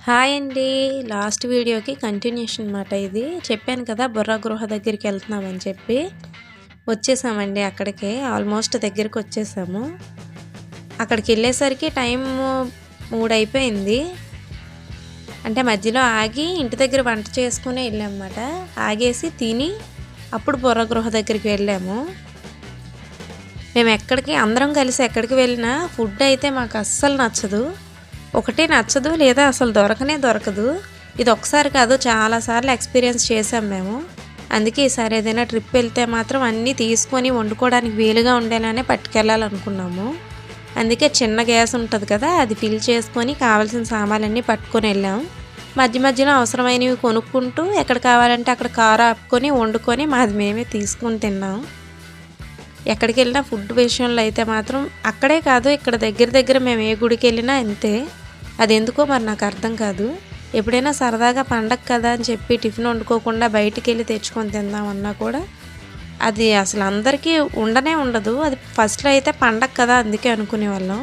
Hi అండి. Last వీడియోకి continuation మాట ఇది. చెప్పాను కదా బుర్ర గృహ దగ్గరికి వెళ్తున్నామని చెప్పి. వచ్చేసామండి అక్కడికి. ఆల్మోస్ట్ దగ్గరికి వచ్చేసాము. అక్కడికి వెళ్ళేసరికి టైం 3 అయిపోయింది. అంటే మధ్యలో ఆగి ఇంటి దగ్గర వంట చేసుకుని వెళ్ళామన్నమాట. ఆగేసి తిని అప్పుడు బుర్ర గృహ దగ్గరికి వెళ్ళాము. మేము అందరం కలిసి ఎక్కడికి వెళ్ళినా ఫుడ్ అయితే మాకు అస్సలు నచ్చదు. ఒకటే నచ్చదు, లేదా అసలు దొరకదు. ఇది ఒకసారి కాదు, చాలాసార్లు ఎక్స్పీరియన్స్ చేసాం మేము. అందుకే ఈసారి ఏదైనా ట్రిప్ వెళ్తే మాత్రం అన్నీ తీసుకొని వండుకోవడానికి వీలుగా ఉండేలానే పట్టుకెళ్ళాలనుకున్నాము. అందుకే చిన్న గ్యాస్ ఉంటుంది కదా, అది ఫిల్ చేసుకొని కావాల్సిన సామాన్లన్నీ పట్టుకొని వెళ్ళాం. మధ్యలో అవసరమైనవి కొనుక్కుంటూ ఎక్కడ కావాలంటే అక్కడ కారు ఆపుకొని వండుకొని మాది మేమే తీసుకొని తిన్నాం. ఎక్కడికి వెళ్ళినా ఫుడ్ విషయంలో అయితే మాత్రం అక్కడే కాదు, ఇక్కడ దగ్గర మేము ఏ గుడికి వెళ్ళినా అంతే. అది ఎందుకో మరి నాకు అర్థం కాదు. ఎప్పుడైనా సరదాగా పండగ కదా అని చెప్పి టిఫిన్ వండుకోకుండా బయటికి వెళ్ళి తెచ్చుకొని తిందామన్నా కూడా అది అసలు అందరికీ ఉండదు. అది ఫస్ట్లో అయితే పండగ కదా అందుకే అనుకునేవాళ్ళం.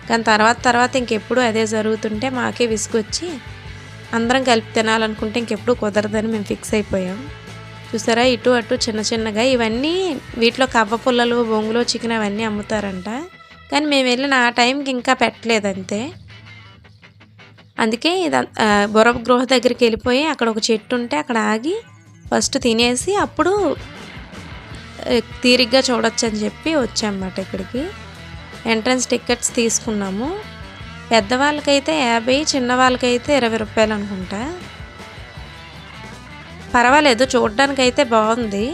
కానీ తర్వాత ఇంకెప్పుడు అదే జరుగుతుంటే మాకే విసుగొచ్చి అందరం కలిపి తినాలనుకుంటే ఇంకెప్పుడు కుదరదని మేము ఫిక్స్ అయిపోయాం. చూసారా, ఇటు అటు చిన్నగా ఇవన్నీ వీటిలో కవ్వ పుల్లలు, బొంగులో చికెన్ అవన్నీ అమ్ముతారంట. కానీ మేము వెళ్ళిన ఆ టైంకి ఇంకా పెట్టలేదు అంతే. అందుకే ఇది బుర్ర గృహ దగ్గరికి వెళ్ళిపోయి అక్కడ ఒక చెట్టు ఉంటే అక్కడ ఆగి ఫస్ట్ తినేసి అప్పుడు తీరిగ్గా చూడొచ్చు అని చెప్పి వచ్చామన్నమాట ఇక్కడికి. ఎంట్రన్స్ టికెట్స్ తీసుకున్నాము. పెద్దవాళ్ళకైతే 50, చిన్నవాళ్ళకైతే 20 రూపాయలు అనుకుంటా. పర్వాలేదు, చూడడానికైతే బాగుంది.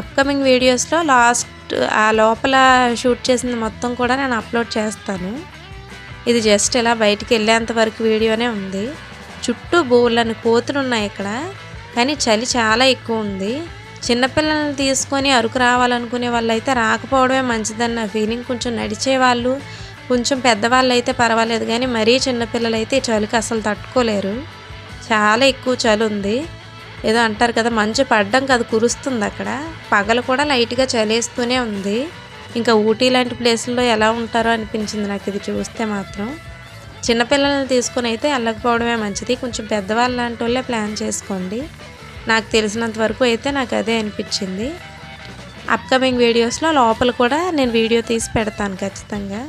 అప్కమింగ్ వీడియోస్లో లాస్ట్ ఆ లోపల షూట్ చేసింది మొత్తం కూడా నేను అప్లోడ్ చేస్తాను. ఇది జస్ట్ ఇలా బయటికి వెళ్ళేంత వరకు వీడియోనే ఉంది. చుట్టూ బోళ్ళని కోతులు ఉన్నాయి ఇక్కడ. కానీ చలి చాలా ఎక్కువ ఉంది. చిన్నపిల్లల్ని తీసుకొని అరకు రావాలనుకునే వాళ్ళు అయితే రాకపోవడమే మంచిదని నా ఫీలింగ్. కొంచెం నడిచేవాళ్ళు, కొంచెం పెద్దవాళ్ళు అయితే పర్వాలేదు, కానీ మరీ చిన్నపిల్లలు అయితే ఈ చలికి అసలు తట్టుకోలేరు. చాలా ఎక్కువ చలి ఉంది. ఏదో అంటారు కదా, మంచు పడ్డం కదా కురుస్తుంది అక్కడ. పగలు కూడా లైట్గా చలేస్తూనే ఉంది. ఇంకా ఊటీ లాంటి ప్లేసుల్లో ఎలా ఉంటారో అనిపించింది నాకు ఇది చూస్తే మాత్రం. చిన్నపిల్లల్ని తీసుకొని అయితే వెళ్ళకపోవడమే మంచిది. కొంచెం పెద్దవాళ్ళు లాంటి వాళ్ళే ప్లాన్ చేసుకోండి. నాకు తెలిసినంత వరకు అయితే నాకు అదే అనిపించింది. అప్కమింగ్ వీడియోస్లో లోపల కూడా నేను వీడియో తీసి పెడతాను ఖచ్చితంగా.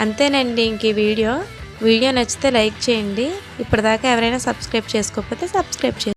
అంతేనండి ఇంక ఈ వీడియో నచ్చితే లైక్ చేయండి. ఇప్పటిదాకా ఎవరైనా సబ్స్క్రైబ్ చేసుకోకపోతే సబ్స్క్రైబ్ చేయండి.